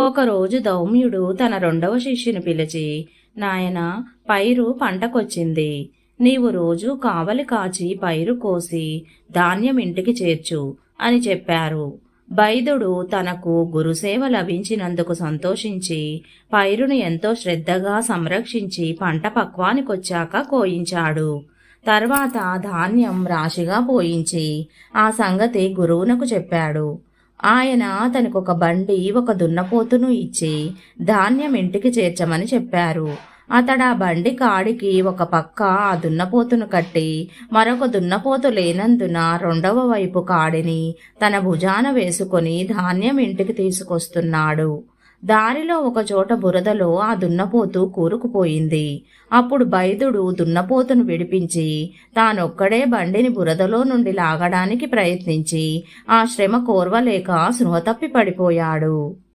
ఒకరోజు దౌమ్యుడు తన రెండవ శిష్యుని పిలిచి, నాయనా, పైరు పంటకొచ్చింది. నీవు రోజూ కావలి కాచి పైరు కోసి ధాన్యం ఇంటికి చేర్చు అని చెప్పారు. బైదుడు తనకు గురుసేవ లభించినందుకు సంతోషించి పైరును ఎంతో శ్రద్ధగా సంరక్షించి పంట పక్వానికొచ్చాక కోయించాడు. తర్వాత ధాన్యం రాశిగా పోయించి ఆ సంగతి గురువునకు చెప్పాడు. ఆయన తనకొక బండి, ఒక దున్నపోతును ఇచ్చి ధాన్యం ఇంటికి చేర్చమని చెప్పారు. అతడా బండి కాడికి ఒక పక్క ఆ దున్నపోతును కట్టి, మరొక దున్నపోతు లేనందున రెండవ వైపు కాడిని తన భుజాన వేసుకొని ధాన్యం ఇంటికి తీసుకొస్తున్నాడు. దారిలో ఒకచోట బురదలో ఆ దున్నపోతు కూరుకుపోయింది. అప్పుడు బైదుడు దున్నపోతును విడిపించి తానొక్కడే బండిని బురదలో నుండి లాగడానికి ప్రయత్నించి ఆ శ్రమ కోర్వలేక స్పృహ తప్పి పడిపోయాడు.